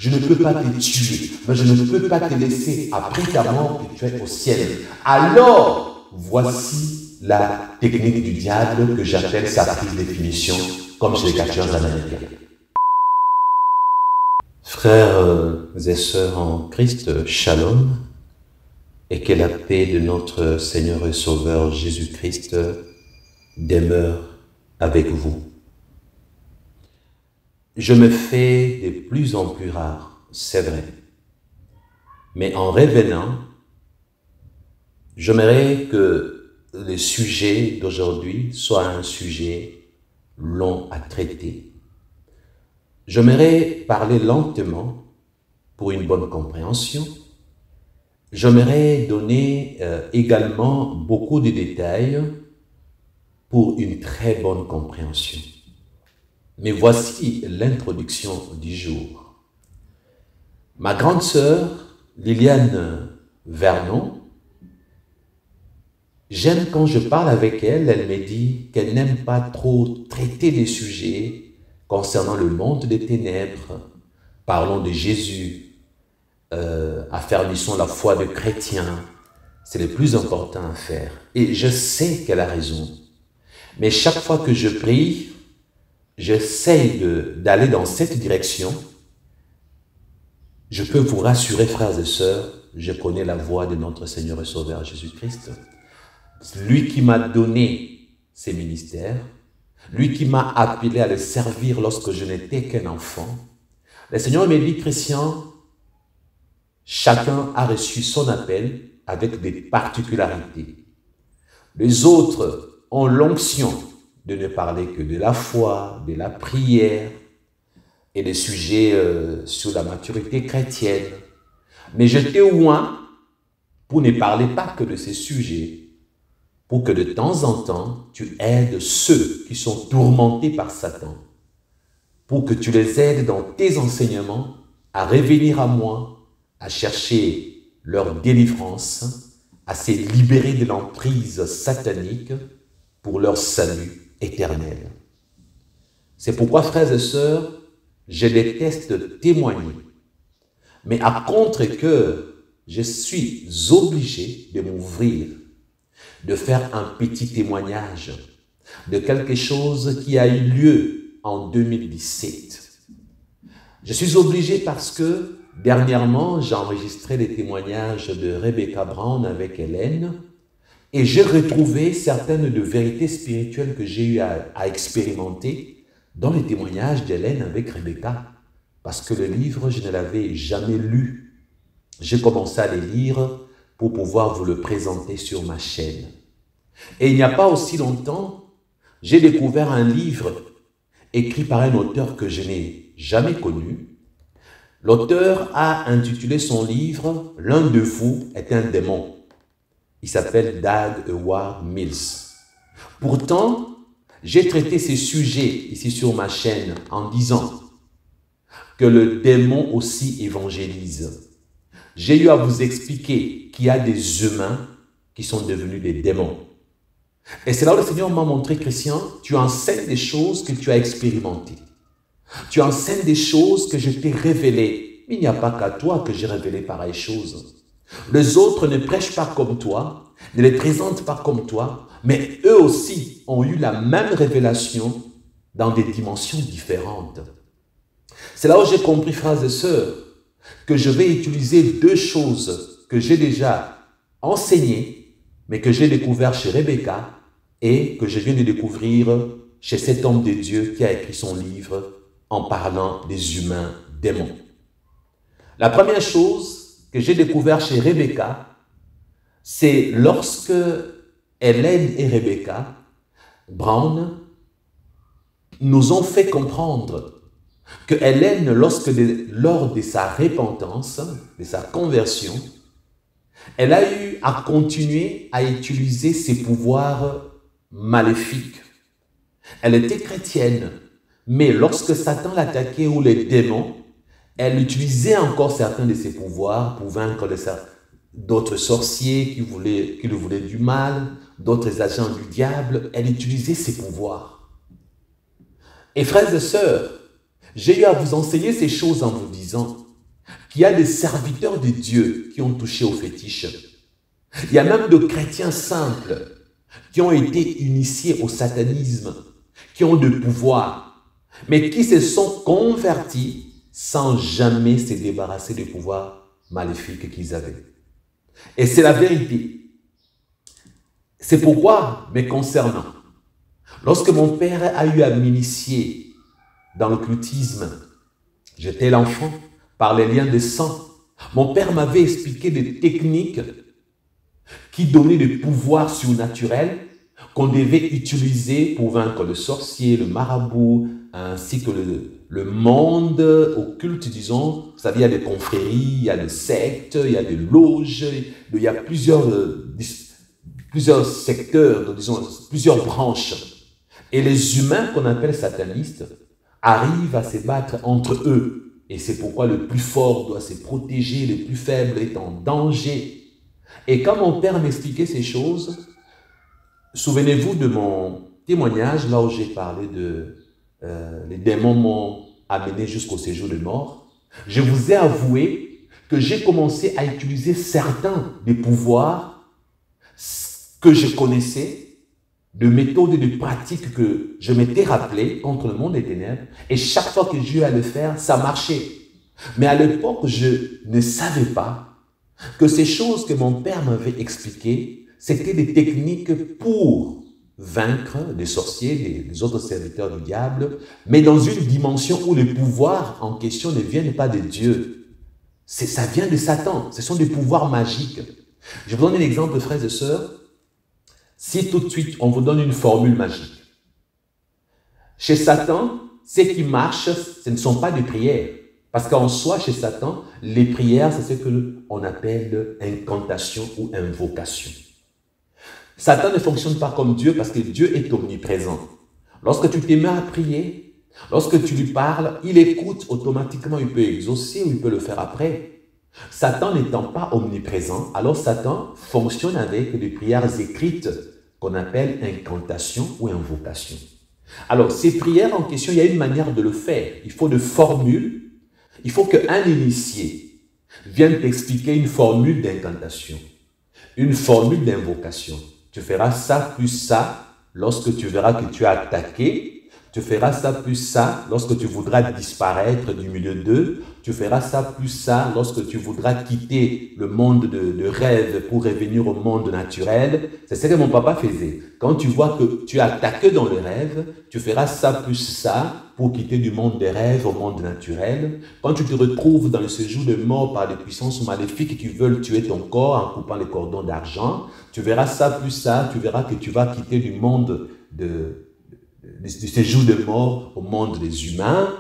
Je ne peux pas te tuer, mais je ne peux pas te laisser après ta mort que tu es au ciel. Alors, voici la technique du diable que j'appelle sa prise de définition, comme chez les catcheurs américains. Frères et sœurs en Christ, Shalom, et que la paix de notre Seigneur et Sauveur Jésus-Christ demeure avec vous. Je me fais de plus en plus rare, c'est vrai, mais en revenant, j'aimerais que le sujet d'aujourd'hui soit un sujet long à traiter. J'aimerais parler lentement pour une bonne compréhension. J'aimerais donner également beaucoup de détails pour une très bonne compréhension. Mais voici l'introduction du jour. Ma grande sœur, Liliane Vernon, j'aime quand je parle avec elle, elle me dit qu'elle n'aime pas trop traiter des sujets concernant le monde des ténèbres. Parlons de Jésus, affermissons la foi de chrétiens. C'est le plus important à faire. Et je sais qu'elle a raison. Mais chaque fois que je prie, j'essaie d'aller dans cette direction. Je peux vous rassurer, frères et sœurs, je connais la voix de notre Seigneur et Sauveur Jésus-Christ. Lui qui m'a donné ses ministères, lui qui m'a appelé à le servir lorsque je n'étais qu'un enfant. Le Seigneur me dit, Christian, chacun a reçu son appel avec des particularités. Les autres ont l'onction de ne parler que de la foi, de la prière et des sujets sur la maturité chrétienne. Mais je t'ai oint pour ne parler pas que de ces sujets, pour que de temps en temps, tu aides ceux qui sont tourmentés par Satan, pour que tu les aides dans tes enseignements à revenir à moi, à chercher leur délivrance, à se libérer de l'emprise satanique pour leur salut éternel. C'est pourquoi, frères et sœurs, je déteste témoigner, mais à contre-cœur, je suis obligé de m'ouvrir, de faire un petit témoignage de quelque chose qui a eu lieu en 2017. Je suis obligé parce que dernièrement, j'ai enregistré les témoignages de Rebecca Brown avec Hélène et j'ai retrouvé certaines de vérités spirituelles que j'ai eu à expérimenter dans les témoignages d'Hélène avec Rebecca, parce que le livre, je ne l'avais jamais lu. J'ai commencé à le lire pour pouvoir vous le présenter sur ma chaîne. Et il n'y a pas aussi longtemps, j'ai découvert un livre écrit par un auteur que je n'ai jamais connu. L'auteur a intitulé son livre « L'un de vous est un démon ». Il s'appelle Doug Howard Mills. Pourtant, j'ai traité ces sujets ici sur ma chaîne en disant que le démon aussi évangélise. J'ai eu à vous expliquer qu'il y a des humains qui sont devenus des démons. Et c'est là où le Seigneur m'a montré, Christian, tu enseignes des choses que tu as expérimentées. Tu enseignes des choses que je t'ai révélées. Il n'y a pas qu'à toi que j'ai révélé pareilles choses. Les autres ne prêchent pas comme toi, ne les présentent pas comme toi, mais eux aussi ont eu la même révélation dans des dimensions différentes. C'est là où j'ai compris, frères et sœurs, que je vais utiliser deux choses que j'ai déjà enseignées, mais que j'ai découvert chez Rebecca et que je viens de découvrir chez cet homme de Dieu qui a écrit son livre en parlant des humains démons. La première chose que j'ai découvert chez Rebecca, c'est lorsque Hélène et Rebecca Brown nous ont fait comprendre que Hélène, lors de sa repentance, de sa conversion, elle a eu à continuer à utiliser ses pouvoirs maléfiques. Elle était chrétienne, mais lorsque Satan l'attaquait ou les démons, elle utilisait encore certains de ses pouvoirs pour vaincre d'autres sorciers qui lui voulaient du mal, d'autres agents du diable. Elle utilisait ses pouvoirs. Et frères et sœurs, j'ai eu à vous enseigner ces choses en vous disant qu'il y a des serviteurs de Dieu qui ont touché au fétiche. Il y a même de chrétiens simples qui ont été initiés au satanisme, qui ont de pouvoir, mais qui se sont convertis sans jamais se débarrasser des pouvoirs maléfiques qu'ils avaient. Et c'est la vérité. C'est pourquoi, me concernant, lorsque mon père a eu à m'initier dans l'occultisme, j'étais l'enfant, par les liens de sang, mon père m'avait expliqué des techniques qui donnaient des pouvoirs surnaturels qu'on devait utiliser pour vaincre le sorcier, le marabout, ainsi que le monde occulte, disons. Vous savez, il y a des confréries, il y a des sectes, il y a des loges, il y a plusieurs secteurs, disons, plusieurs branches. Et les humains qu'on appelle satanistes arrivent à se battre entre eux. Et c'est pourquoi le plus fort doit se protéger, le plus faible est en danger. Et quand mon père m'expliquait ces choses, souvenez-vous de mon témoignage, là où j'ai parlé de les démons m'ont amené jusqu'au séjour de mort. Je vous ai avoué que j'ai commencé à utiliser certains des pouvoirs que je connaissais, de méthodes et de pratiques que je m'étais rappelé contre le monde des ténèbres. Et chaque fois que j'ai eu à le faire, ça marchait. Mais à l'époque, je ne savais pas que ces choses que mon père m'avait expliquées, c'était des techniques pour vaincre des sorciers, des autres serviteurs du diable, mais dans une dimension où les pouvoirs en question ne viennent pas de Dieu. Ça vient de Satan. Ce sont des pouvoirs magiques. Je vous donne un exemple, frères et sœurs. Si tout de suite, on vous donne une formule magique. Chez Satan, ce qui marche, ce ne sont pas des prières. Parce qu'en soi, chez Satan, les prières, c'est ce qu'on appelle incantation ou invocation. Satan ne fonctionne pas comme Dieu parce que Dieu est omniprésent. Lorsque tu te mets à prier, lorsque tu lui parles, il écoute automatiquement, il peut exaucer ou il peut le faire après. Satan n'étant pas omniprésent, alors Satan fonctionne avec des prières écrites qu'on appelle incantation ou invocation. Alors, ces prières en question, il y a une manière de le faire. Il faut des formules. Il faut qu'un initié vienne t'expliquer une formule d'incantation, une formule d'invocation. Tu feras ça plus ça lorsque tu verras que tu as attaqué. Tu feras ça plus ça lorsque tu voudras disparaître du milieu d'eux. Tu feras ça plus ça lorsque tu voudras quitter le monde de rêve pour revenir au monde naturel. C'est ce que mon papa faisait. Quand tu vois que tu as attaqué dans le rêve, tu feras ça plus ça pour quitter du monde des rêves au monde naturel. Quand tu te retrouves dans le séjour de mort par des puissances maléfiques qui veulent tuer ton corps en coupant les cordons d'argent, tu verras ça plus ça, tu verras que tu vas quitter du monde du séjour de mort au monde des humains.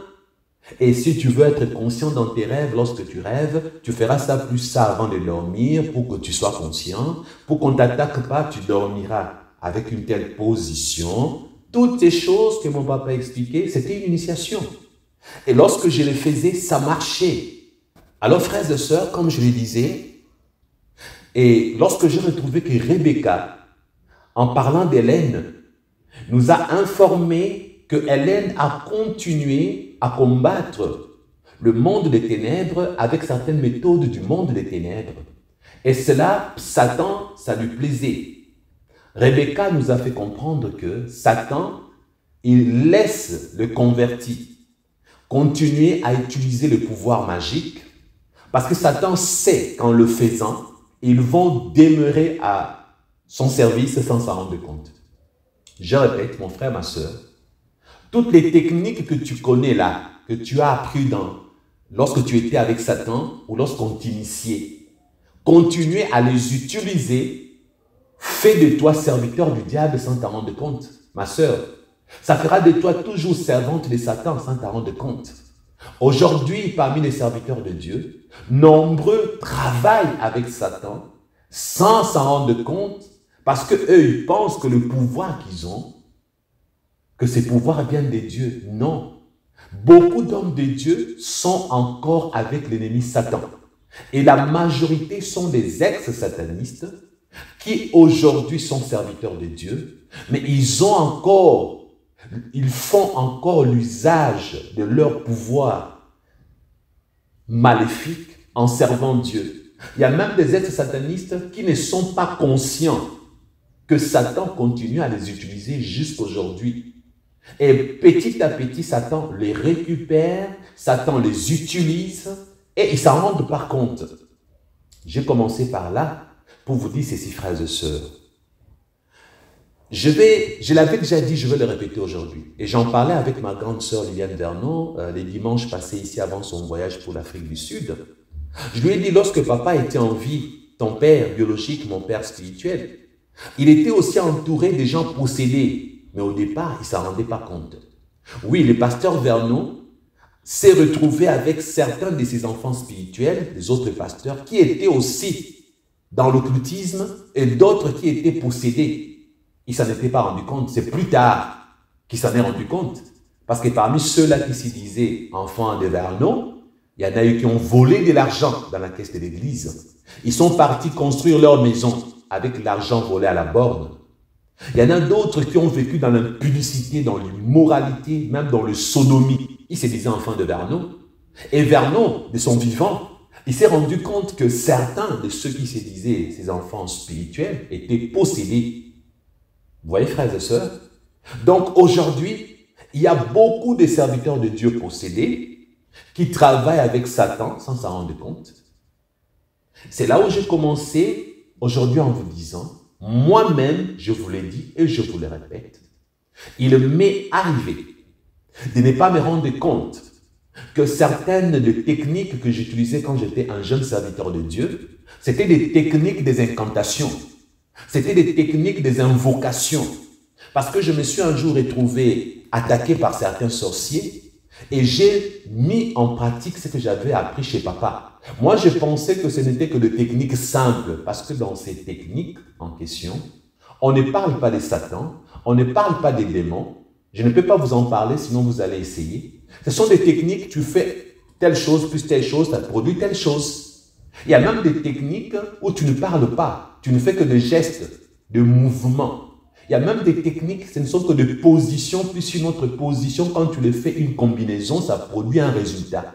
Et si tu veux être conscient dans tes rêves, lorsque tu rêves, tu feras ça plus ça avant de dormir pour que tu sois conscient. Pour qu'on ne t'attaque pas, tu dormiras avec une telle position. Toutes ces choses que mon papa a expliquées, c'était une initiation. Et lorsque je les faisais, ça marchait. Alors frères et sœurs, comme je le disais, et lorsque j'ai retrouvé que Rebecca, en parlant d'Hélène, nous a informé que Hélène a continué à combattre le monde des ténèbres avec certaines méthodes du monde des ténèbres. Et cela, Satan, ça lui plaisait. Rebecca nous a fait comprendre que Satan, il laisse le converti continuer à utiliser le pouvoir magique parce que Satan sait qu'en le faisant, ils vont demeurer à son service sans s'en rendre compte. Je répète, mon frère, ma soeur, toutes les techniques que tu connais là, que tu as appris lorsque tu étais avec Satan ou lorsqu'on t'initiait, continue à les utiliser, fais de toi serviteur du diable sans t'en rendre compte. Ma soeur, ça fera de toi toujours servante de Satan sans t'en rendre compte. Aujourd'hui, parmi les serviteurs de Dieu, nombreux travaillent avec Satan sans s'en rendre compte parce qu'eux, ils pensent que le pouvoir qu'ils ont, que ces pouvoirs viennent de Dieu. Non. Beaucoup d'hommes de Dieu sont encore avec l'ennemi Satan. Et la majorité sont des ex-satanistes qui aujourd'hui sont serviteurs de Dieu, mais ils font encore l'usage de leur pouvoir maléfique en servant Dieu. Il y a même des êtres satanistes qui ne sont pas conscients que Satan continue à les utiliser jusqu'aujourd'hui. Et petit à petit, Satan les récupère, Satan les utilise et ils s'en rendent pas compte. J'ai commencé par là pour vous dire ceci, frères et sœurs. Je l'avais déjà dit, je vais le répéter aujourd'hui. Et j'en parlais avec ma grande sœur Liliane Vernon les dimanches passés ici avant son voyage pour l'Afrique du Sud. Je lui ai dit, lorsque papa était en vie, ton père biologique, mon père spirituel, il était aussi entouré des gens possédés. Mais au départ, il ne s'en rendait pas compte. Oui, le pasteur Vernon s'est retrouvé avec certains de ses enfants spirituels, des autres pasteurs, qui étaient aussi dans l'occultisme et d'autres qui étaient possédés. Il ne s'en était pas rendu compte. C'est plus tard qu'il s'en est rendu compte. Parce que parmi ceux-là qui se disaient enfants de Vernon, il y en a eu qui ont volé de l'argent dans la caisse de l'église. Ils sont partis construire leur maison avec l'argent volé à la borne. Il y en a d'autres qui ont vécu dans l'impudicité, dans l'immoralité, même dans le sodomie. Ils se disaient enfants de Vernon. Et Vernon, de son vivant, il s'est rendu compte que certains de ceux qui se disaient ses enfants spirituels étaient possédés. Vous voyez, frères et sœurs? Donc aujourd'hui, il y a beaucoup de serviteurs de Dieu possédés qui travaillent avec Satan sans s'en rendre compte. C'est là où j'ai commencé aujourd'hui en vous disant, moi-même, je vous l'ai dit et je vous le répète, il m'est arrivé de ne pas me rendre compte que certaines des techniques que j'utilisais quand j'étais un jeune serviteur de Dieu, c'était des techniques des incantations. C'était des techniques des invocations. Parce que je me suis un jour retrouvé attaqué par certains sorciers et j'ai mis en pratique ce que j'avais appris chez papa. Moi, je pensais que ce n'était que des techniques simples parce que dans ces techniques en question, on ne parle pas de Satan, on ne parle pas des démons. Je ne peux pas vous en parler, sinon vous allez essayer. Ce sont des techniques, tu fais telle chose plus telle chose, ça produit telle chose. Il y a même des techniques où tu ne parles pas, tu ne fais que des gestes, de mouvements. Il y a même des techniques, ce ne sont que des positions plus une autre position. Quand tu les fais une combinaison, ça produit un résultat.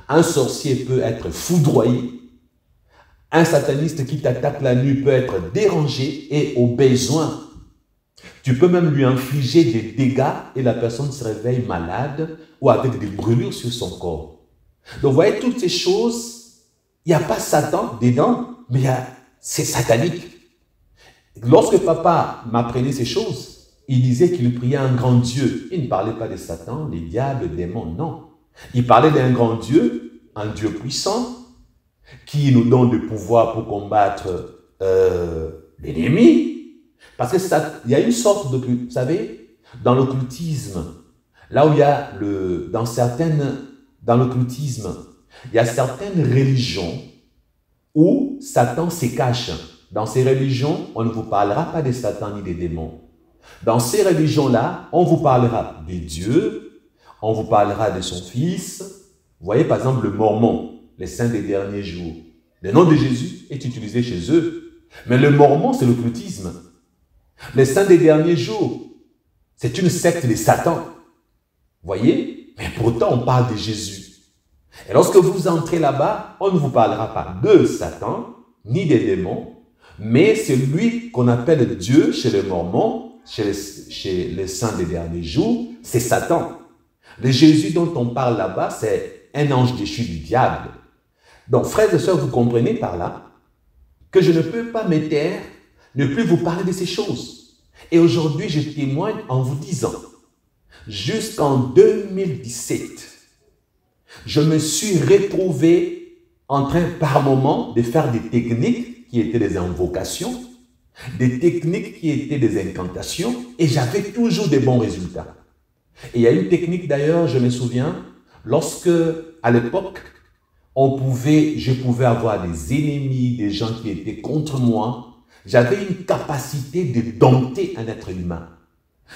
Un sorcier peut être foudroyé. Un sataniste qui t'attaque la nuit peut être dérangé et au besoin, tu peux même lui infliger des dégâts et la personne se réveille malade ou avec des brûlures sur son corps. Donc, vous voyez, toutes ces choses, il n'y a pas Satan dedans, mais c'est satanique. Lorsque papa m'apprenait ces choses, il disait qu'il priait un grand Dieu. Il ne parlait pas de Satan, les diables, les démons, non. Il parlait d'un grand Dieu, un Dieu puissant, qui nous donne du pouvoir pour combattre l'ennemi. Parce que il y a une sorte de, vous savez, dans l'occultisme, là où il y a dans l'occultisme, il y a certaines religions où Satan se cache. Dans ces religions, on ne vous parlera pas de Satan ni des démons. Dans ces religions-là, on vous parlera de Dieu, on vous parlera de son Fils. Vous voyez par exemple le Mormon, les saints des derniers jours. Le nom de Jésus est utilisé chez eux. Mais le Mormon, c'est l'occultisme. Les saints des derniers jours, c'est une secte de Satan. Vous voyez? Mais pourtant, on parle de Jésus. Et lorsque vous entrez là-bas, on ne vous parlera pas de Satan, ni des démons, mais celui qu'on appelle Dieu chez les Mormons, chez les saints des derniers jours, c'est Satan. Le Jésus dont on parle là-bas, c'est un ange déchu du diable. Donc, frères et sœurs, vous comprenez par là que je ne peux pas me taire, ne plus vous parler de ces choses. Et aujourd'hui, je témoigne en vous disant, jusqu'en 2017, je me suis retrouvé en train par moment de faire des techniques qui étaient des invocations, des techniques qui étaient des incantations, et j'avais toujours des bons résultats. Et il y a une technique d'ailleurs, je me souviens, lorsque à l'époque, je pouvais avoir des ennemis, des gens qui étaient contre moi, j'avais une capacité de dompter un être humain.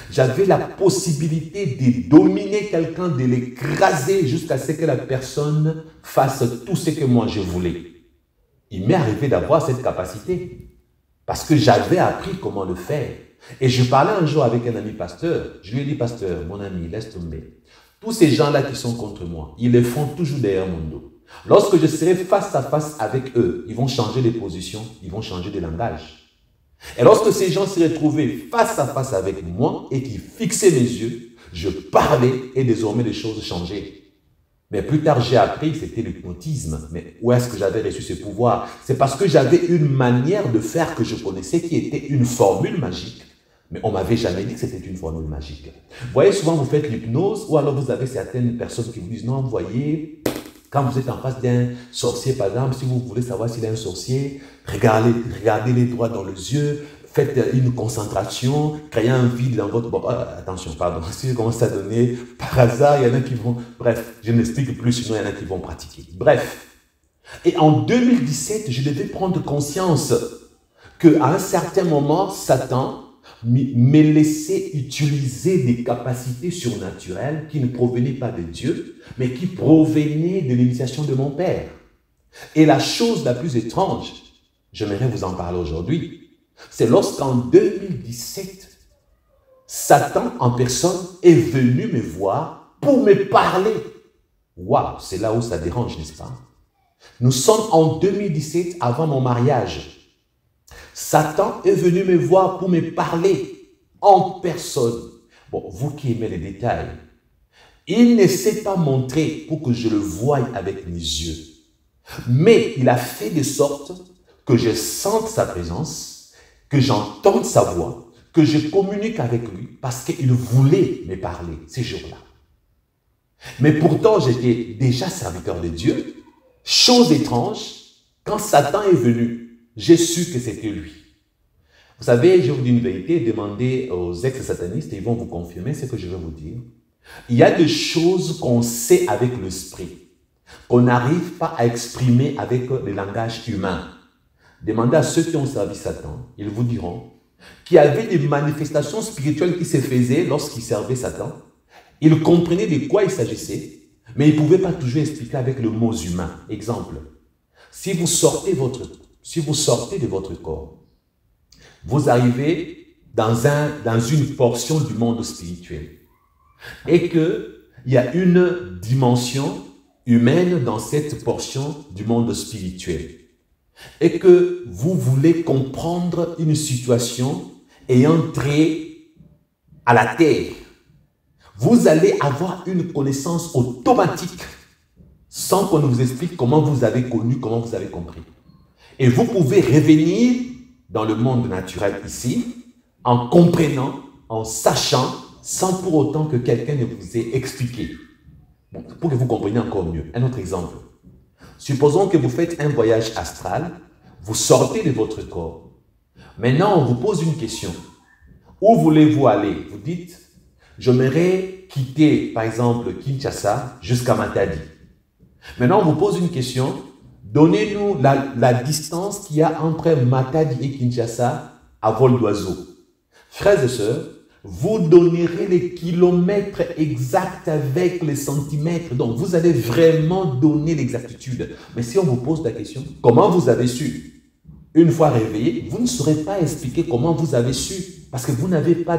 J'avais la possibilité de dominer quelqu'un, de l'écraser jusqu'à ce que la personne fasse tout ce que moi je voulais. Il m'est arrivé d'avoir cette capacité parce que j'avais appris comment le faire. Et je parlais un jour avec un ami pasteur. Je lui ai dit, pasteur, mon ami, laisse tomber. Tous ces gens-là qui sont contre moi, ils le font toujours derrière mon dos. Lorsque je serai face à face avec eux, ils vont changer de position, ils vont changer de langage. Et lorsque ces gens se retrouvaient face à face avec moi et qu'ils fixaient mes yeux, je parlais et désormais les choses changeaient. Mais plus tard, j'ai appris que c'était l'hypnotisme. Mais où est-ce que j'avais reçu ce pouvoir? C'est parce que j'avais une manière de faire que je connaissais qui était une formule magique. Mais on ne m'avait jamais dit que c'était une formule magique. Vous voyez, souvent vous faites l'hypnose ou alors vous avez certaines personnes qui vous disent, non, vous voyez, quand vous êtes en face d'un sorcier, par exemple, si vous voulez savoir s'il est un sorcier, regardez-les droit dans les yeux, faites une concentration, créez un vide dans votre... Bon, attention, pardon, si je commence à donner, par hasard, il y en a qui vont... Bref, je n'explique plus, sinon il y en a qui vont pratiquer. Bref. Et en 2017, je devais prendre conscience qu'à un certain moment, Satan me laissait utiliser des capacités surnaturelles qui ne provenaient pas de Dieu, mais qui provenaient de l'initiation de mon père. Et la chose la plus étrange, j'aimerais vous en parler aujourd'hui, c'est lorsqu'en 2017, Satan en personne est venu me voir pour me parler. Waouh, c'est là où ça dérange, n'est-ce pas? Nous sommes en 2017 avant mon mariage. Satan est venu me voir pour me parler en personne. Bon, vous qui aimez les détails, il ne s'est pas montré pour que je le voie avec mes yeux. Mais il a fait de sorte que je sente sa présence, que j'entende sa voix, que je communique avec lui parce qu'il voulait me parler ces jours-là. Mais pourtant, j'étais déjà serviteur de Dieu. Chose étrange, quand Satan est venu, j'ai su que c'était lui. Vous savez, je vous dis une vérité, demandez aux ex-satanistes et ils vont vous confirmer ce que je vais vous dire. Il y a des choses qu'on sait avec l'esprit, qu'on n'arrive pas à exprimer avec le langage humain. Demandez à ceux qui ont servi Satan, ils vous diront qu'il y avait des manifestations spirituelles qui se faisaient lorsqu'ils servaient Satan. Ils comprenaient de quoi il s'agissait, mais ils ne pouvaient pas toujours expliquer avec le mot humain. Exemple, si vous sortez de votre corps, vous arrivez dans une portion du monde spirituel et qu'il y a une dimension humaine dans cette portion du monde spirituel et que vous voulez comprendre une situation ayant trait à la terre, vous allez avoir une connaissance automatique sans qu'on vous explique comment vous avez connu, comment vous avez compris. Et vous pouvez revenir dans le monde naturel ici en comprenant, en sachant, sans pour autant que quelqu'un ne vous ait expliqué. Bon, pour que vous compreniez encore mieux. Un autre exemple. Supposons que vous faites un voyage astral, vous sortez de votre corps. Maintenant, on vous pose une question. Où voulez-vous aller? Vous dites, j'aimerais quitter, par exemple, Kinshasa jusqu'à Matadi. Maintenant, on vous pose une question. Donnez-nous la distance qu'il y a entre Matadi et Kinshasa à vol d'oiseau. Frères et sœurs, vous donnerez les kilomètres exacts avec les centimètres. Donc, vous allez vraiment donner l'exactitude. Mais si on vous pose la question, comment vous avez su? Une fois réveillé, vous ne saurez pas expliquer comment vous avez su. Parce que vous n'avez pas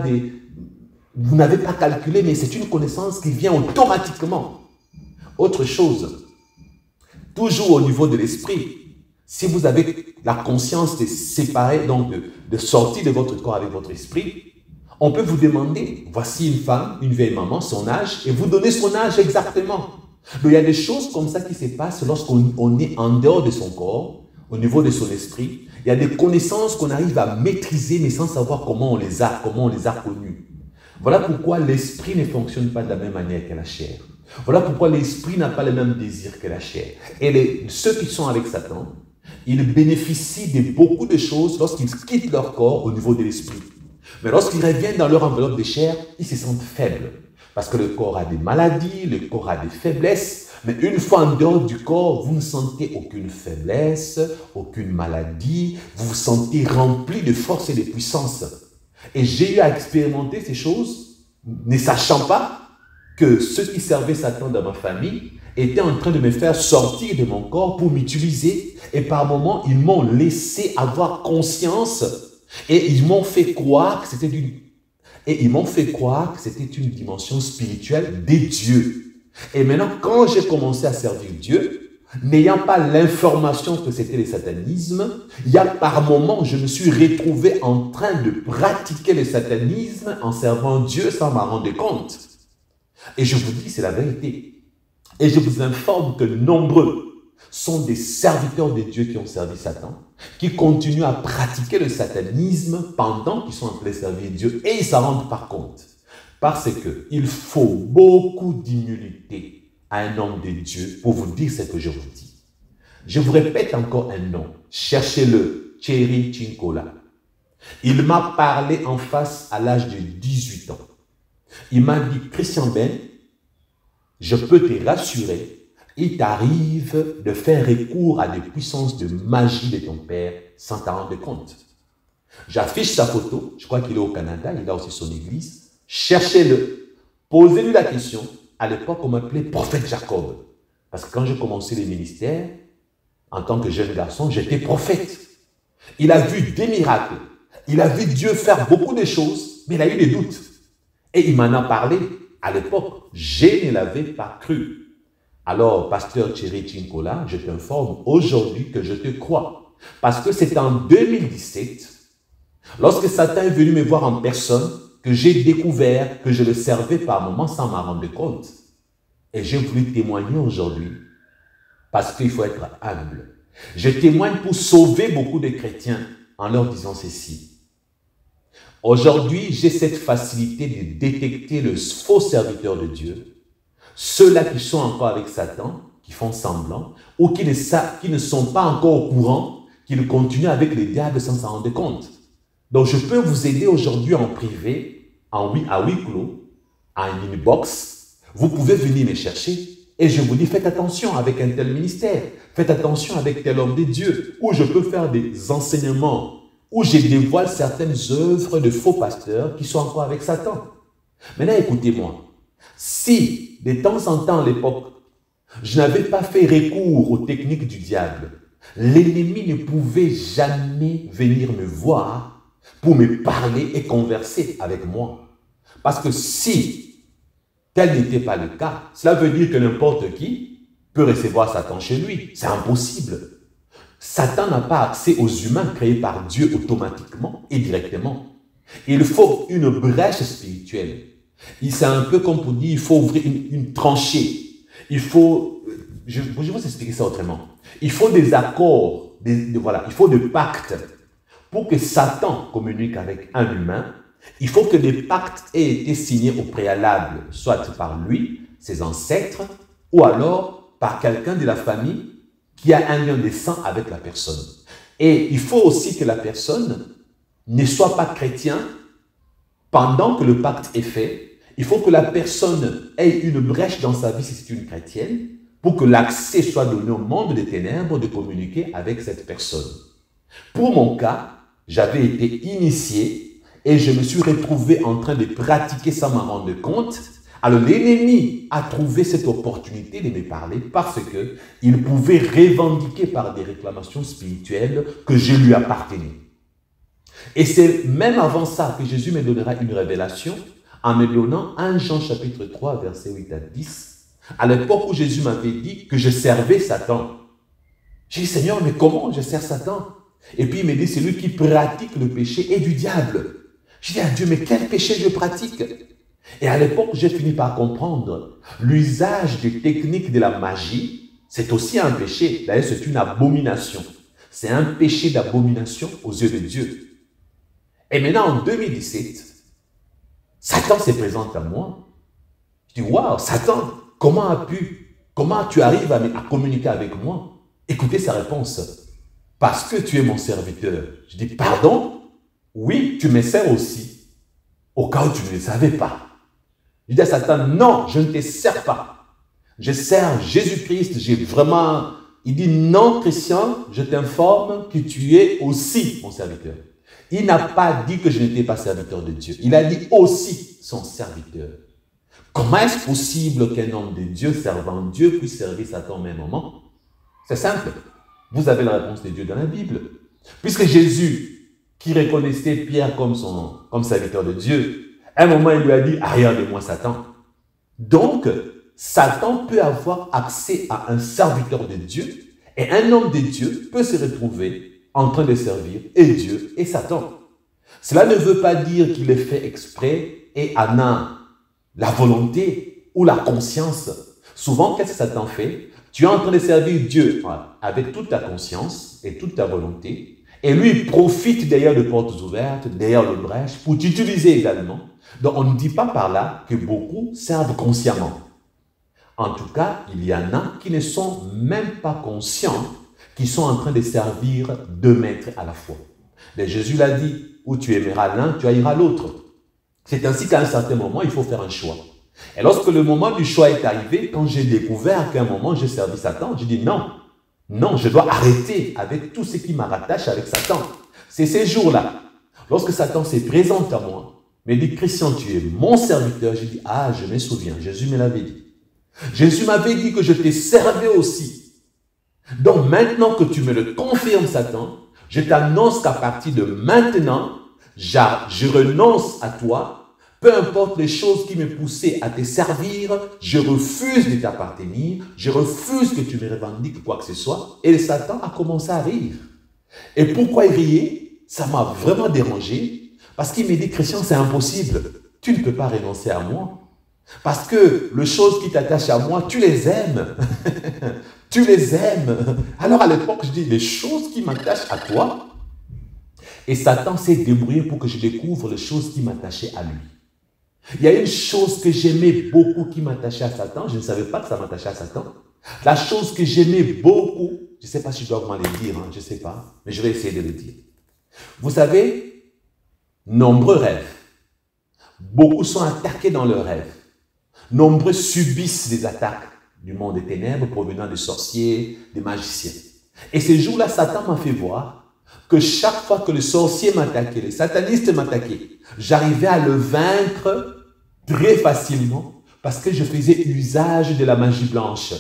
calculé, mais c'est une connaissance qui vient automatiquement. Autre chose, toujours au niveau de l'esprit, si vous avez la conscience de séparer, donc de sortir de votre corps avec votre esprit, on peut vous demander, voici une femme, une vieille maman, son âge, et vous donnez son âge exactement. Donc il y a des choses comme ça qui se passent lorsqu'on est en dehors de son corps, au niveau de son esprit. Il y a des connaissances qu'on arrive à maîtriser, mais sans savoir comment on les a connues. Voilà pourquoi l'esprit ne fonctionne pas de la même manière que la chair. Voilà pourquoi l'esprit n'a pas le même désir que la chair. Et ceux qui sont avec Satan, ils bénéficient de beaucoup de choses lorsqu'ils quittent leur corps au niveau de l'esprit. Mais lorsqu'ils reviennent dans leur enveloppe de chair, ils se sentent faibles. Parce que le corps a des maladies, le corps a des faiblesses. Mais une fois en dehors du corps, vous ne sentez aucune faiblesse, aucune maladie. Vous vous sentez rempli de force et de puissance. Et j'ai eu à expérimenter ces choses, ne sachant pas que ceux qui servaient Satan dans ma famille étaient en train de me faire sortir de mon corps pour m'utiliser. Et par moments, ils m'ont laissé avoir conscience et ils m'ont fait croire que c'était une dimension spirituelle des dieux. Et maintenant, quand j'ai commencé à servir Dieu, n'ayant pas l'information que c'était le satanisme, il y a par moments, je me suis retrouvé en train de pratiquer le satanisme en servant Dieu sans m'en rendre compte. Et je vous dis, c'est la vérité. Et je vous informe que nombreux sont des serviteurs de Dieu qui ont servi Satan, qui continuent à pratiquer le satanisme pendant qu'ils sont en train de servir Dieu et ils ne s'en rendent pas compte. Parce qu'il faut beaucoup d'humilité à un homme de Dieu pour vous dire ce que je vous dis. Je vous répète encore un nom. Cherchez-le. Thierry Chinkola. Il m'a parlé en face à l'âge de 18 ans. Il m'a dit, Christian Ben, je peux te rassurer, il t'arrive de faire recours à des puissances de magie de ton père sans t'en rendre compte. J'affiche sa photo, je crois qu'il est au Canada, il a aussi son église. Cherchez-le, posez-lui la question. À l'époque, on m'appelait prophète Jacob. Parce que quand j'ai commencé les ministères, en tant que jeune garçon, j'étais prophète. Il a vu des miracles. Il a vu Dieu faire beaucoup de choses, mais il a eu des doutes. Et il m'en a parlé. À l'époque, je ne l'avais pas cru. Alors, pasteur Thierry Chinkola, je t'informe aujourd'hui que je te crois. Parce que c'est en 2017, lorsque Satan est venu me voir en personne, que j'ai découvert que je le servais par moments sans m'en rendre compte. Et j'ai voulu témoigner aujourd'hui parce qu'il faut être humble. Je témoigne pour sauver beaucoup de chrétiens en leur disant ceci. Aujourd'hui, j'ai cette facilité de détecter le faux serviteur de Dieu, ceux-là qui sont encore avec Satan, qui font semblant, ou qui ne sont pas encore au courant, qu'ils continuent avec les diables sans s'en rendre compte. Donc, je peux vous aider aujourd'hui en privé, à huis clos, à une inbox. Vous pouvez venir me chercher et je vous dis, faites attention avec un tel ministère. Faites attention avec tel homme de Dieu, où je peux faire des enseignements, où je dévoile certaines œuvres de faux pasteurs qui sont encore avec Satan. Maintenant, écoutez-moi. Si, de temps en temps à l'époque, je n'avais pas fait recours aux techniques du diable, l'ennemi ne pouvait jamais venir me voir pour me parler et converser avec moi. Parce que si tel n'était pas le cas, cela veut dire que n'importe qui peut recevoir Satan chez lui. C'est impossible. Satan n'a pas accès aux humains créés par Dieu automatiquement et directement. Il faut une brèche spirituelle. C'est un peu comme pour dire, il faut ouvrir une tranchée. Il faut, je vais vous expliquer ça autrement. Il faut des accords, voilà, il faut des pactes. Pour que Satan communique avec un humain, il faut que des pactes aient été signés au préalable, soit par lui, ses ancêtres, ou alors par quelqu'un de la famille qui a un lien de sang avec la personne. Et il faut aussi que la personne ne soit pas chrétien pendant que le pacte est fait. Il faut que la personne ait une brèche dans sa vie si c'est une chrétienne, pour que l'accès soit donné au monde des ténèbres de communiquer avec cette personne. Pour mon cas, j'avais été initié et je me suis retrouvé en train de pratiquer sans m'en rendre compte. Alors l'ennemi a trouvé cette opportunité de me parler parce qu'il pouvait revendiquer par des réclamations spirituelles que je lui appartenais. Et c'est même avant ça que Jésus me donnera une révélation en me donnant 1 Jean chapitre 3 verset 8 à 10. À l'époque où Jésus m'avait dit que je servais Satan. J'ai dit, Seigneur, mais comment je sers Satan? Et puis il me dit, c'est lui qui pratique le péché et du diable. J'ai dit à Dieu, mais quel péché je pratique? Et à l'époque, j'ai fini par comprendre l'usage des techniques de la magie, c'est aussi un péché. D'ailleurs, c'est une abomination. C'est un péché d'abomination aux yeux de Dieu. Et maintenant, en 2017, Satan se présente à moi. Je dis, waouh, Satan, comment tu arrives à communiquer avec moi? Écoutez sa réponse. Parce que tu es mon serviteur. Je dis, pardon? Oui, tu me sers aussi. Au cas où tu ne le savais pas. Je dis à Satan, non, je ne te sers pas. Je sers Jésus-Christ. Il dit, non, Christian, je t'informe que tu es aussi mon serviteur. Il n'a pas dit que je n'étais pas serviteur de Dieu. Il a dit aussi son serviteur. Comment est-ce possible qu'un homme de Dieu servant Dieu puisse servir Satan au même moment? C'est simple. Vous avez la réponse de Dieu dans la Bible. Puisque Jésus, qui reconnaissait Pierre comme serviteur de Dieu, à un moment, il lui a dit, arrière de moi, Satan. Donc, Satan peut avoir accès à un serviteur de Dieu et un homme de Dieu peut se retrouver en train de servir et Dieu et Satan. Cela ne veut pas dire qu'il est fait exprès et en a la volonté ou la conscience. Souvent, qu'est-ce que Satan fait? Tu es en train de servir Dieu avec toute ta conscience et toute ta volonté. Et lui, il profite derrière de portes ouvertes, derrière le brèche, pour t'utiliser également. Donc, on ne dit pas par là que beaucoup servent consciemment. En tout cas, il y en a qui ne sont même pas conscients, qui sont en train de servir deux maîtres à la fois. Et Jésus l'a dit, où tu aimeras l'un, tu haïras l'autre. C'est ainsi qu'à un certain moment, il faut faire un choix. Et lorsque le moment du choix est arrivé, quand j'ai découvert qu'à un moment j'ai servi Satan, j'ai dit non, non, je dois arrêter avec tout ce qui me rattache avec Satan. C'est ces jours-là, lorsque Satan se présente à moi, me dit, Christian, tu es mon serviteur. J'ai dit, ah, je me souviens, Jésus me l'avait dit. Jésus m'avait dit que je t'ai servi aussi. Donc maintenant que tu me le confirmes, Satan, je t'annonce qu'à partir de maintenant, je renonce à toi. Peu importe les choses qui me poussaient à te servir, je refuse de t'appartenir, je refuse que tu me revendiques quoi que ce soit. Et Satan a commencé à rire. Et pourquoi il riait? Ça m'a vraiment dérangé. Parce qu'il me dit, Christian, c'est impossible. Tu ne peux pas renoncer à moi. Parce que les choses qui t'attachent à moi, tu les aimes. Tu les aimes. Alors à l'époque, je dis, les choses qui m'attachent à toi. Et Satan s'est débrouillé pour que je découvre les choses qui m'attachaient à lui. Il y a une chose que j'aimais beaucoup qui m'attachait à Satan. Je ne savais pas que ça m'attachait à Satan. La chose que j'aimais beaucoup, je ne sais pas si je dois vraiment le dire, je ne sais pas, mais je vais essayer de le dire. Vous savez, nombreux rêvent. Beaucoup sont attaqués dans leurs rêves. Nombreux subissent des attaques du monde des ténèbres provenant des sorciers, des magiciens. Et ces jours-là, Satan m'a fait voir que chaque fois que le sorcier m'attaquait, le sataniste m'attaquait, j'arrivais à le vaincre très facilement parce que je faisais usage de la magie blanche.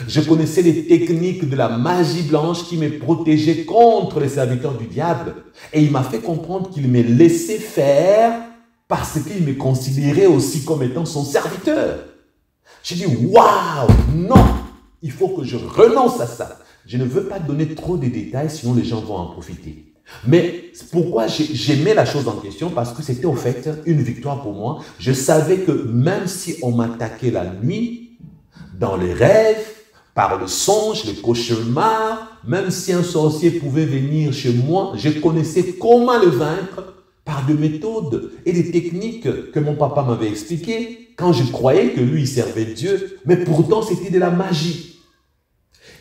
Je connaissais les techniques de la magie blanche qui me protégeaient contre les serviteurs du diable. Et il m'a fait comprendre qu'il me laissait faire parce qu'il me considérait aussi comme étant son serviteur. J'ai dit, waouh, non, il faut que je renonce à ça. Je ne veux pas donner trop de détails, sinon les gens vont en profiter. Mais pourquoi j'aimais la chose en question? Parce que c'était au fait une victoire pour moi. Je savais que même si on m'attaquait la nuit, dans les rêves, par le songe, le cauchemar, même si un sorcier pouvait venir chez moi, je connaissais comment le vaincre par des méthodes et des techniques que mon papa m'avait expliquées quand je croyais que lui, il servait Dieu, mais pourtant c'était de la magie.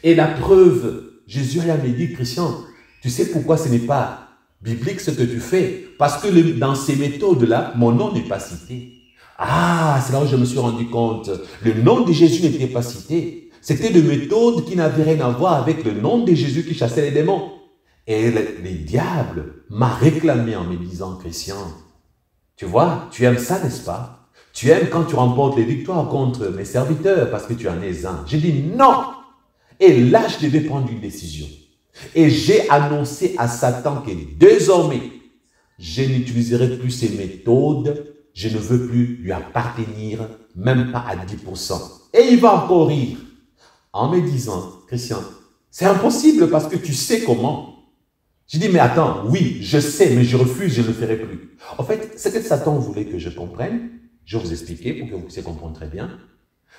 Et la preuve, Jésus a dit, Christian, tu sais pourquoi ce n'est pas biblique ce que tu fais? Parce que dans ces méthodes-là, mon nom n'est pas cité. Ah, c'est là où je me suis rendu compte. Le nom de Jésus n'était pas cité. C'était des méthodes qui n'avaient rien à voir avec le nom de Jésus qui chassait les démons. Et le diable m'a réclamé en me disant, Christian, tu vois, tu aimes ça, n'est-ce pas? Tu aimes quand tu remportes les victoires contre mes serviteurs parce que tu en es un. J'ai dit non. Et là, je devais prendre une décision. Et j'ai annoncé à Satan que désormais, je n'utiliserai plus ces méthodes. Je ne veux plus lui appartenir, même pas à 10%. Et il va encore rire en me disant, Christian, c'est impossible parce que tu sais comment. Je dis, mais attends, oui, je sais, mais je refuse, je ne le ferai plus. En fait, ce que Satan voulait que je comprenne, je vais vous expliquer pour que vous puissiez comprendre très bien.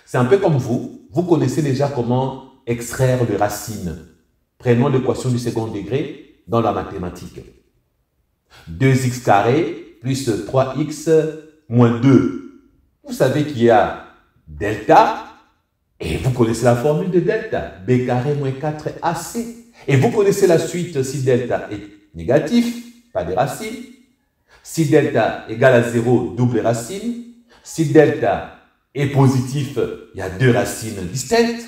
C'est un peu comme vous connaissez déjà comment extraire les racines. Prenons l'équation du second degré dans la mathématique. 2x carré plus 3x moins 2. Vous savez qu'il y a delta, et vous connaissez la formule de delta, b carré moins 4ac. Et vous connaissez la suite, si delta est négatif, pas de racine. Si delta égale à 0, double racine. Si delta est positif, il y a deux racines distinctes.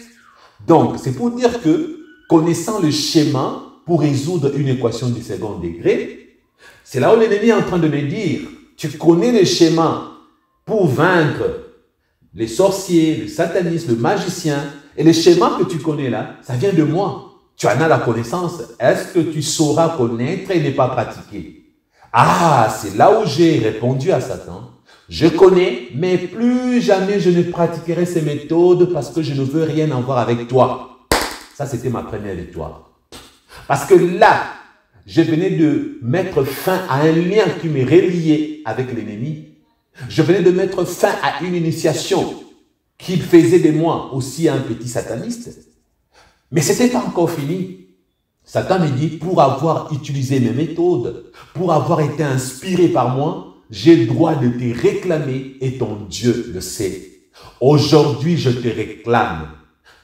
Donc, c'est pour dire que, connaissant le schéma pour résoudre une équation du second degré, c'est là où l'ennemi est en train de me dire, tu connais le schéma pour vaincre les sorciers, le satanisme, le magicien, et le schéma que tu connais là, ça vient de moi. Tu en as la connaissance. Est-ce que tu sauras connaître et ne pas pratiquer? Ah, c'est là où j'ai répondu à Satan. Je connais, mais plus jamais je ne pratiquerai ces méthodes parce que je ne veux rien avoir avec toi. Ça, c'était ma première victoire. Parce que là, je venais de mettre fin à un lien qui me reliait avec l'ennemi. Je venais de mettre fin à une initiation qui faisait de moi aussi un petit sataniste. Mais ce n'était pas encore fini. Satan me dit, pour avoir utilisé mes méthodes, pour avoir été inspiré par moi, j'ai le droit de te réclamer et ton Dieu le sait. Aujourd'hui, je te réclame.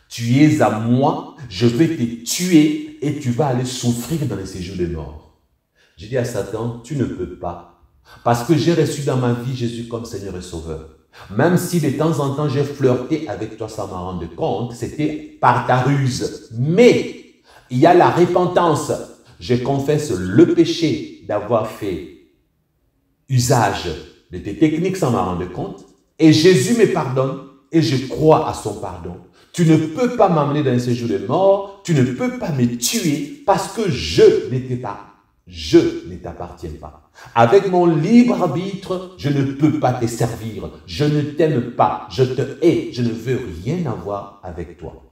Tu es à moi, je vais te tuer et tu vas aller souffrir dans le séjour des morts. J'ai dit à Satan, tu ne peux pas. Parce que j'ai reçu dans ma vie Jésus comme Seigneur et Sauveur. Même si de temps en temps j'ai flirté avec toi sans m'en rendre compte, c'était par ta ruse. Mais il y a la repentance. Je confesse le péché d'avoir fait usage de tes techniques sans m'en rendre compte. Et Jésus me pardonne et je crois à son pardon. Tu ne peux pas m'amener dans un séjour de mort. Tu ne peux pas me tuer parce que je ne t'appartiens pas. Avec mon libre arbitre, je ne peux pas te servir. Je ne t'aime pas. Je te hais. Je ne veux rien avoir avec toi.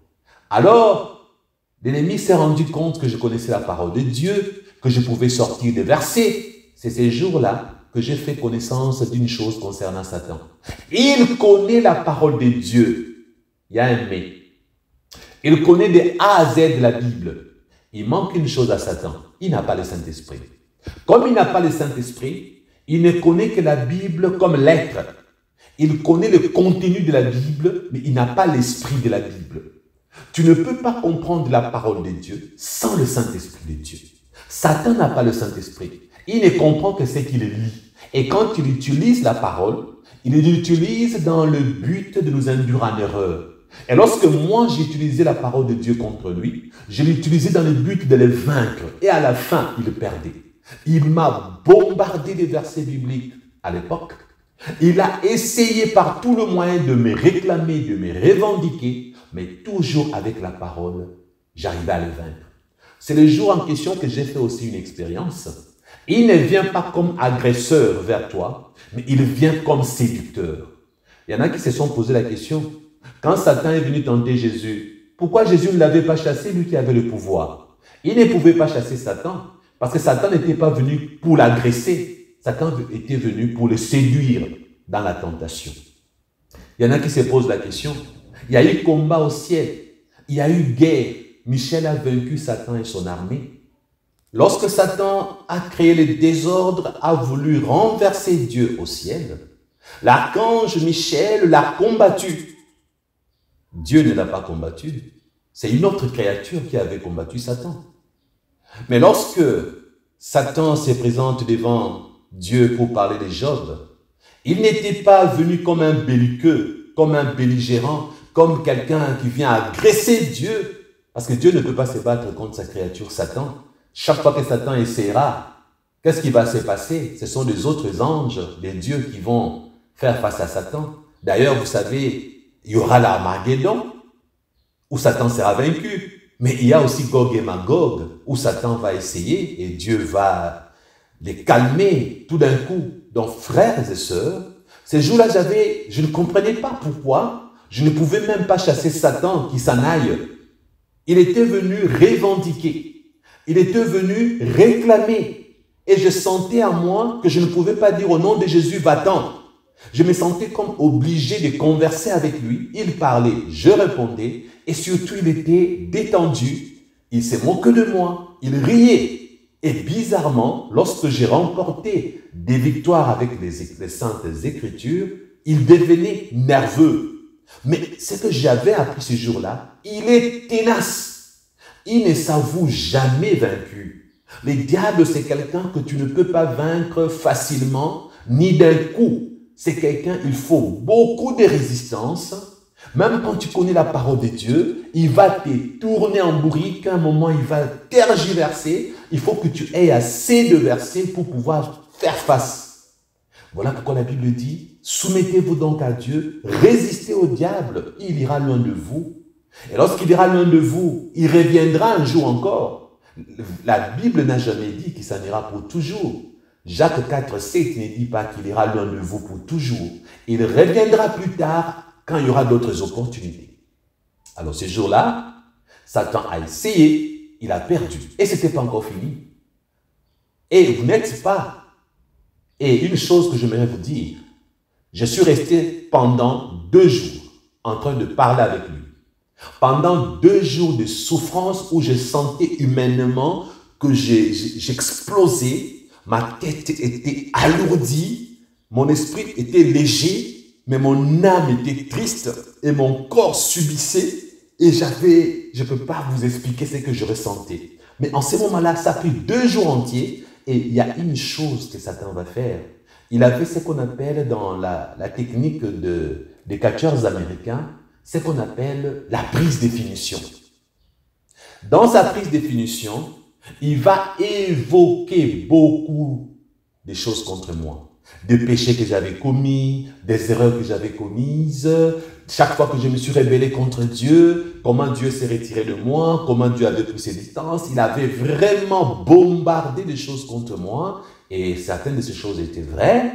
Alors, l'ennemi s'est rendu compte que je connaissais la parole de Dieu, que je pouvais sortir des versets. C'est ces jours-là que j'ai fait connaissance d'une chose concernant Satan. Il connaît la parole de Dieu. Il y a un mais. Il connaît de A à Z de la Bible. Il manque une chose à Satan. Il n'a pas le Saint-Esprit. Comme il n'a pas le Saint-Esprit, il ne connaît que la Bible comme lettre. Il connaît le contenu de la Bible, mais il n'a pas l'esprit de la Bible. Tu ne peux pas comprendre la parole de Dieu sans le Saint-Esprit de Dieu. Satan n'a pas le Saint-Esprit. Il ne comprend que ce qu'il lit. Et quand il utilise la parole, il l'utilise dans le but de nous induire en erreur. Et lorsque moi j'ai utilisé la parole de Dieu contre lui, je l'utilisais dans le but de le vaincre. Et à la fin, il perdait. Il m'a bombardé des versets bibliques à l'époque. Il a essayé par tout le moyen de me réclamer, de me revendiquer, mais toujours avec la parole, j'arrivais à le vaincre. C'est le jour en question que j'ai fait aussi une expérience. Il ne vient pas comme agresseur vers toi, mais il vient comme séducteur. Il y en a qui se sont posé la question, quand Satan est venu tenter Jésus, pourquoi Jésus ne l'avait pas chassé, lui qui avait le pouvoir? Il ne pouvait pas chasser Satan, parce que Satan n'était pas venu pour l'agresser. Satan était venu pour le séduire dans la tentation. Il y en a qui se posent la question, il y a eu combat au ciel, il y a eu guerre. Michel a vaincu Satan et son armée. Lorsque Satan a créé le désordre, a voulu renverser Dieu au ciel, l'archange Michel l'a combattu. Dieu ne l'a pas combattu. C'est une autre créature qui avait combattu Satan. Mais lorsque Satan se présente devant Dieu pour parler de Job, il n'était pas venu comme un belliqueux, comme un belligérant, comme quelqu'un qui vient agresser Dieu. Parce que Dieu ne peut pas se battre contre sa créature Satan. Chaque fois que Satan essaiera, qu'est-ce qui va se passer? Ce sont des autres anges, des dieux qui vont faire face à Satan. D'ailleurs, vous savez, il y aura l'Armageddon, où Satan sera vaincu. Mais il y a aussi Gog et Magog, où Satan va essayer et Dieu va les calmer tout d'un coup. Donc, frères et sœurs, ces jours-là, je ne comprenais pas pourquoi je ne pouvais même pas chasser Satan qui s'en aille. Il était venu revendiquer. Il était venu réclamer. Et je sentais à moi que je ne pouvais pas dire au nom de Jésus, va-t'en. Je me sentais comme obligé de converser avec lui. Il parlait, je répondais. Et surtout, il était détendu. Il se moquait de moi. Il riait. Et bizarrement, lorsque j'ai remporté des victoires avec les Saintes Écritures, il devenait nerveux. Mais ce que j'avais appris ce jour-là, il est tenace. Il ne s'avoue jamais vaincu. Le diable, c'est quelqu'un que tu ne peux pas vaincre facilement, ni d'un coup. C'est quelqu'un, il faut beaucoup de résistance. Même quand tu connais la parole de Dieu, il va te tourner en bourrique. À un moment, il va tergiverser. Il faut que tu aies assez de versets pour pouvoir faire face. Voilà pourquoi la Bible dit, soumettez-vous donc à Dieu, résistez au diable, il ira loin de vous. Et lorsqu'il ira loin de vous, il reviendra un jour encore. La Bible n'a jamais dit qu'il s'en ira pour toujours. Jacques 4,7 ne dit pas qu'il ira loin de vous pour toujours. Il reviendra plus tard quand il y aura d'autres opportunités. Alors ce jour-là, Satan a essayé, il a perdu. Et ce n'était pas encore fini. Et vous n'êtes pas. Et une chose que j'aimerais vous dire, je suis resté pendant 2 jours en train de parler avec lui. Pendant 2 jours de souffrance où je sentais humainement que j'explosais, ma tête était alourdie, mon esprit était léger, mais mon âme était triste et mon corps subissait et je ne peux pas vous expliquer ce que je ressentais. Mais en ce moment-là, ça a pris 2 jours entiers et il y a une chose que Satan va faire. Il avait ce qu'on appelle dans la technique des catcheurs américains, ce qu'on appelle la prise de finition. Dans sa prise de finition, il va évoquer beaucoup de choses contre moi. Des péchés que j'avais commis, des erreurs que j'avais commises, chaque fois que je me suis rebellé contre Dieu, comment Dieu s'est retiré de moi, comment Dieu avait pris ses distances. Il avait vraiment bombardé des choses contre moi et certaines de ces choses étaient vraies.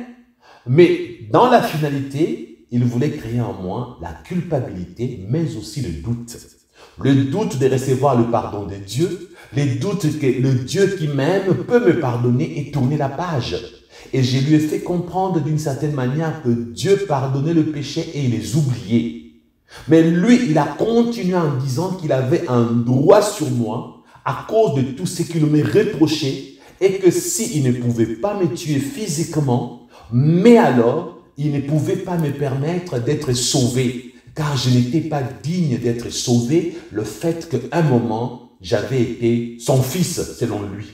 Mais dans la finalité, il voulait créer en moi la culpabilité, mais aussi le doute. Le doute de recevoir le pardon de Dieu, le doute que le Dieu qui m'aime peut me pardonner et tourner la page. Et je lui ai fait comprendre d'une certaine manière que Dieu pardonnait le péché et il les oubliait. Mais lui, il a continué en disant qu'il avait un droit sur moi à cause de tout ce qu'il me reprochait et que s'il ne pouvait pas me tuer physiquement, mais alors, il ne pouvait pas me permettre d'être sauvé, car je n'étais pas digne d'être sauvé, le fait qu'à un moment, j'avais été son fils, selon lui.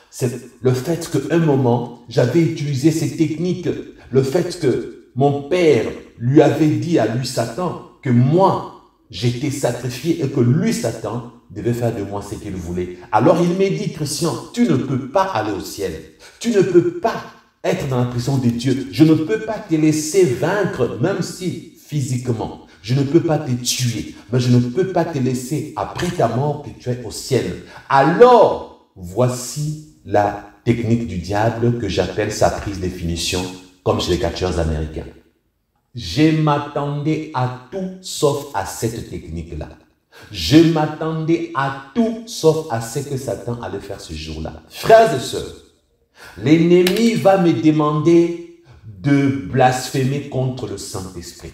C'est le fait qu'à un moment, j'avais utilisé ces techniques, le fait que mon père lui avait dit à lui, Satan, que moi, j'étais sacrifié et que lui, Satan, devait faire de moi ce qu'il voulait. Alors il m'a dit, Christian, tu ne peux pas aller au ciel, tu ne peux pas être dans la prison de Dieu. Je ne peux pas te laisser vaincre, même si physiquement. Je ne peux pas te tuer, mais je ne peux pas te laisser après ta mort que tu es au ciel. Alors, voici la technique du diable que j'appelle sa prise de finition, comme chez les catcheurs américains. Je m'attendais à tout sauf à cette technique-là. Je m'attendais à tout sauf à ce que Satan allait faire ce jour-là. Frères et sœurs, l'ennemi va me demander de blasphémer contre le Saint-Esprit.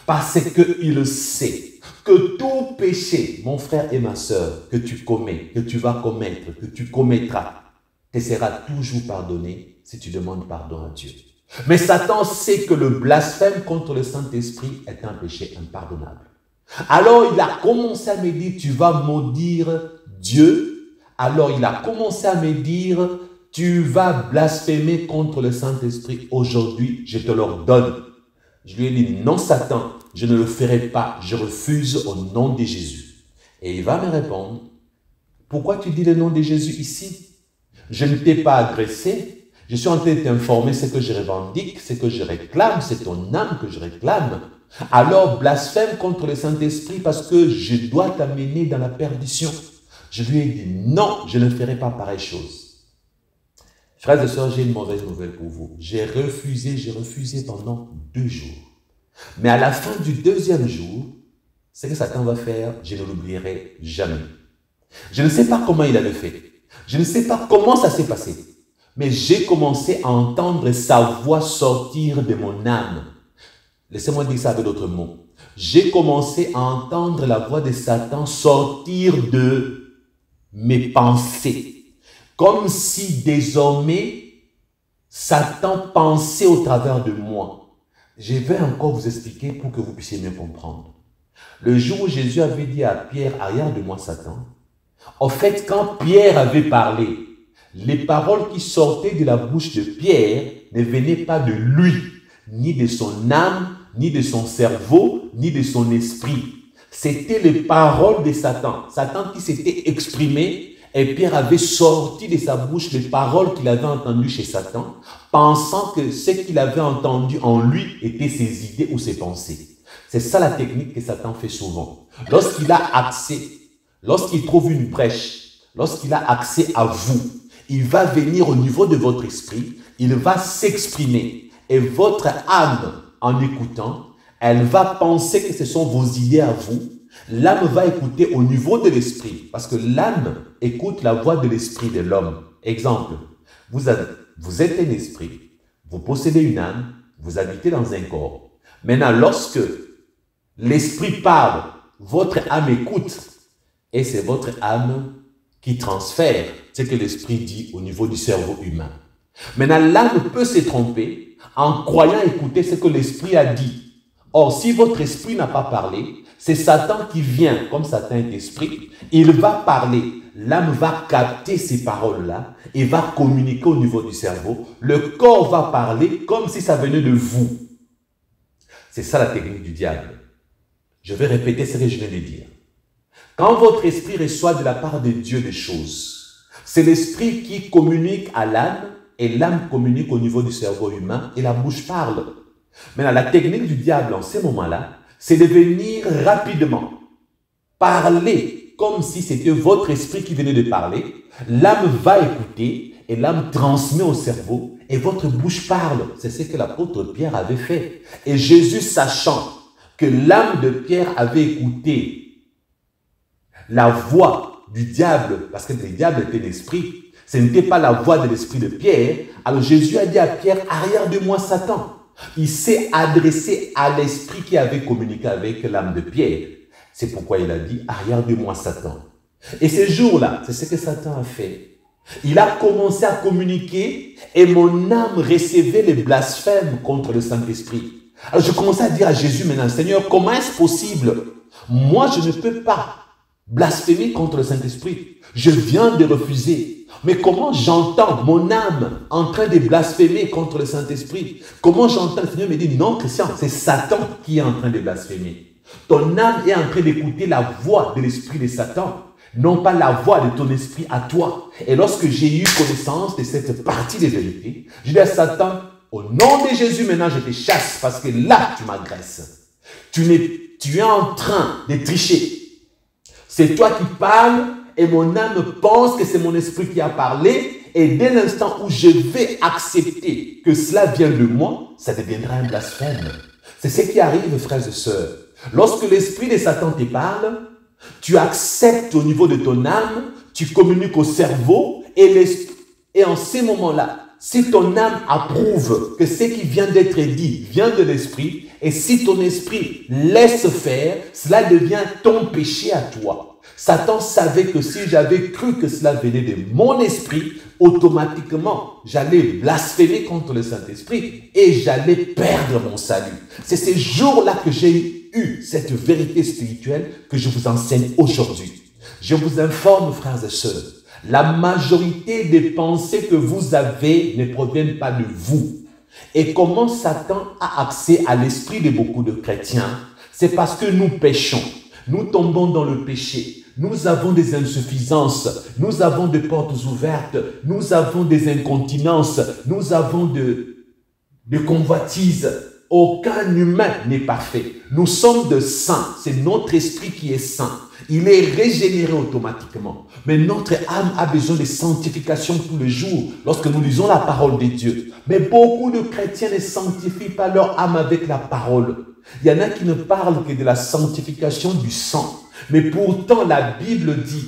Parce qu'il sait que tout péché, mon frère et ma sœur, que tu commets, que tu vas commettre, que tu commettras, te sera toujours pardonné si tu demandes pardon à Dieu. Mais Satan sait que le blasphème contre le Saint-Esprit est un péché impardonnable. Alors il a commencé à me dire, tu vas maudire Dieu. Alors il a commencé à me dire, tu vas blasphémer contre le Saint-Esprit. Aujourd'hui, je te l'ordonne. Je lui ai dit, non Satan, je ne le ferai pas. Je refuse au nom de Jésus. Et il va me répondre, pourquoi tu dis le nom de Jésus ici? Je ne t'ai pas agressé. Je suis en train de t'informer ce que je revendique, ce que je réclame, c'est ton âme que je réclame. Alors blasphème contre le Saint-Esprit parce que je dois t'amener dans la perdition. Je lui ai dit, non, je ne ferai pas pareille chose. Frères et sœurs, j'ai une mauvaise nouvelle pour vous. J'ai refusé pendant 2 jours. Mais à la fin du 2e jour, ce que Satan va faire, je ne l'oublierai jamais. Je ne sais pas comment il avait fait. Je ne sais pas comment ça s'est passé. Mais j'ai commencé à entendre sa voix sortir de mon âme. Laissez-moi dire ça avec d'autres mots. J'ai commencé à entendre la voix de Satan sortir de mes pensées. Comme si désormais, Satan pensait au travers de moi. Je vais encore vous expliquer pour que vous puissiez mieux comprendre. Le jour où Jésus avait dit à Pierre, arrière de moi Satan, en fait, quand Pierre avait parlé, les paroles qui sortaient de la bouche de Pierre ne venaient pas de lui, ni de son âme, ni de son cerveau, ni de son esprit. C'était les paroles de Satan. Satan qui s'était exprimé et Pierre avait sorti de sa bouche les paroles qu'il avait entendues chez Satan, pensant que ce qu'il avait entendu en lui étaient ses idées ou ses pensées. C'est ça la technique que Satan fait souvent. Lorsqu'il a accès, lorsqu'il trouve une brèche, lorsqu'il a accès à vous, il va venir au niveau de votre esprit, il va s'exprimer. Et votre âme, en écoutant, elle va penser que ce sont vos idées à vous. L'âme va écouter au niveau de l'esprit, parce que l'âme écoute la voix de l'esprit de l'homme. Exemple, vous êtes un esprit, vous possédez une âme, vous habitez dans un corps. Maintenant, lorsque l'esprit parle, votre âme écoute, et c'est votre âme qui transfère ce que l'esprit dit au niveau du cerveau humain. Maintenant, l'âme peut se tromper en croyant écouter ce que l'esprit a dit. Or, si votre esprit n'a pas parlé, c'est Satan qui vient, comme Satan est esprit, il va parler. L'âme va capter ces paroles-là et va communiquer au niveau du cerveau. Le corps va parler comme si ça venait de vous. C'est ça la technique du diable. Je vais répéter ce que je viens de dire. Quand votre esprit reçoit de la part de Dieu des choses, c'est l'esprit qui communique à l'âme et l'âme communique au niveau du cerveau humain et la bouche parle. Maintenant, la technique du diable en ces moments-là, c'est de venir rapidement parler comme si c'était votre esprit qui venait de parler. L'âme va écouter et l'âme transmet au cerveau et votre bouche parle. C'est ce que l'apôtre Pierre avait fait. Et Jésus, sachant que l'âme de Pierre avait écouté la voix du diable, parce que le diable était l'esprit, ce n'était pas la voix de l'esprit de Pierre. Alors Jésus a dit à Pierre, arrière de moi Satan. Il s'est adressé à l'esprit qui avait communiqué avec l'âme de Pierre. C'est pourquoi il a dit, arrière de moi Satan. Et ce jour-là, c'est ce que Satan a fait. Il a commencé à communiquer et mon âme recevait les blasphèmes contre le Saint-Esprit. Alors je commençais à dire à Jésus maintenant, Seigneur, comment est-ce possible? Moi, je ne peux pas blasphémer contre le Saint-Esprit. Je viens de refuser. Mais comment j'entends mon âme en train de blasphémer contre le Saint-Esprit? Comment j'entends? Le Seigneur me dit, non, Christian, c'est Satan qui est en train de blasphémer. Ton âme est en train d'écouter la voix de l'esprit de Satan, non pas la voix de ton esprit à toi. Et lorsque j'ai eu connaissance de cette partie de vérité, je dis à Satan, au nom de Jésus, maintenant je te chasse parce que là, tu m'agresses. Tu es en train de tricher. C'est toi qui parles et mon âme pense que c'est mon esprit qui a parlé. Et dès l'instant où je vais accepter que cela vient de moi, ça deviendra un blasphème. C'est ce qui arrive, frères et sœurs. Lorsque l'esprit de Satan te parle, tu acceptes au niveau de ton âme, tu communiques au cerveau et en ces moments-là, si ton âme approuve que ce qui vient d'être dit vient de l'esprit, et si ton esprit laisse faire, cela devient ton péché à toi. Satan savait que si j'avais cru que cela venait de mon esprit, automatiquement, j'allais blasphémer contre le Saint-Esprit et j'allais perdre mon salut. C'est ces jours-là que j'ai eu cette vérité spirituelle que je vous enseigne aujourd'hui. Je vous informe, frères et sœurs, la majorité des pensées que vous avez ne proviennent pas de vous. Et comment Satan a accès à l'esprit de beaucoup de chrétiens? C'est parce que nous péchons. Nous tombons dans le péché. Nous avons des insuffisances. Nous avons des portes ouvertes. Nous avons des incontinences. Nous avons de convoitises. Aucun humain n'est parfait. Nous sommes de saints. C'est notre esprit qui est saint. Il est régénéré automatiquement. Mais notre âme a besoin de sanctification tous les jours lorsque nous lisons la parole de Dieu. Mais beaucoup de chrétiens ne sanctifient pas leur âme avec la parole. Il y en a qui ne parlent que de la sanctification du sang. Mais pourtant, la Bible dit,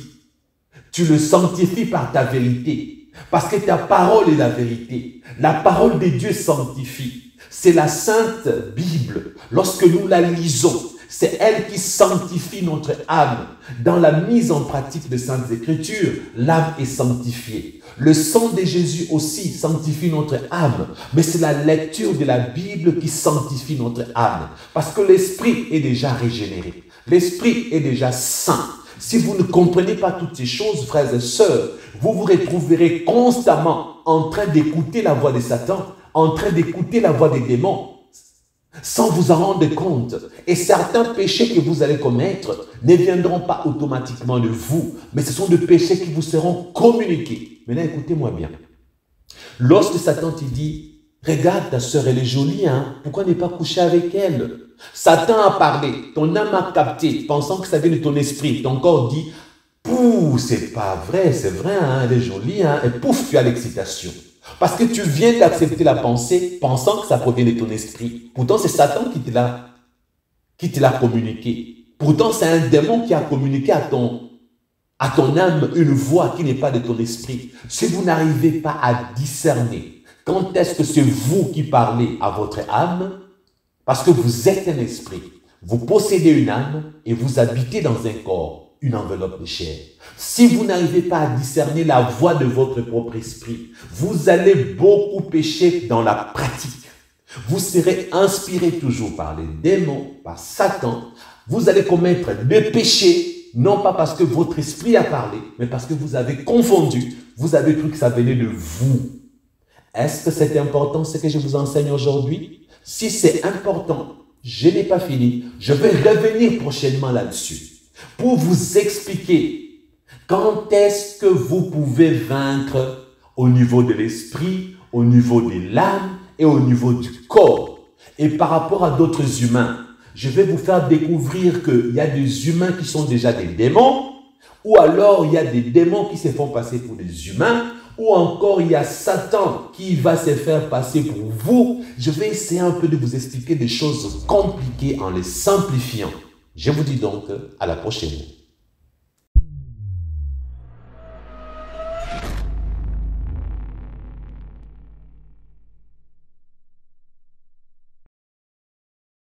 tu le sanctifies par ta vérité. Parce que ta parole est la vérité. La parole de Dieu sanctifie. C'est la Sainte Bible. Lorsque nous la lisons, c'est elle qui sanctifie notre âme. Dans la mise en pratique des Saintes Écritures, l'âme est sanctifiée. Le sang de Jésus aussi sanctifie notre âme. Mais c'est la lecture de la Bible qui sanctifie notre âme. Parce que l'esprit est déjà régénéré. L'esprit est déjà saint. Si vous ne comprenez pas toutes ces choses, frères et sœurs, vous vous retrouverez constamment en train d'écouter la voix de Satan, en train d'écouter la voix des démons, sans vous en rendre compte. Et certains péchés que vous allez commettre ne viendront pas automatiquement de vous, mais ce sont des péchés qui vous seront communiqués. Maintenant, écoutez-moi bien. Lorsque Satan te dit, regarde ta sœur, elle est jolie, hein? Pourquoi ne pas coucher avec elle? Satan a parlé, ton âme a capté, pensant que ça vient de ton esprit. Ton corps dit, ouh, c'est pas vrai, c'est vrai, hein, elle est jolie, hein, et pouf, tu as l'excitation. Parce que tu viens d'accepter la pensée, pensant que ça provient de ton esprit. Pourtant, c'est Satan qui te l'a communiqué. Pourtant, c'est un démon qui a communiqué à ton âme une voix qui n'est pas de ton esprit. Si vous n'arrivez pas à discerner quand est-ce que c'est vous qui parlez à votre âme, parce que vous êtes un esprit, vous possédez une âme et vous habitez dans un corps, une enveloppe de chair. Si vous n'arrivez pas à discerner la voix de votre propre esprit, vous allez beaucoup pécher dans la pratique. Vous serez inspiré toujours par les démons, par Satan. Vous allez commettre des péchés, non pas parce que votre esprit a parlé, mais parce que vous avez confondu, vous avez cru que ça venait de vous. Est-ce que c'est important ce que je vous enseigne aujourd'hui? Si c'est important, je n'ai pas fini. Je vais revenir prochainement là-dessus pour vous expliquer quand est-ce que vous pouvez vaincre au niveau de l'esprit, au niveau de l'âme et au niveau du corps. Et par rapport à d'autres humains, je vais vous faire découvrir qu'il y a des humains qui sont déjà des démons, ou alors il y a des démons qui se font passer pour des humains, ou encore il y a Satan qui va se faire passer pour vous. Je vais essayer un peu de vous expliquer des choses compliquées en les simplifiant. Je vous dis donc à la prochaine.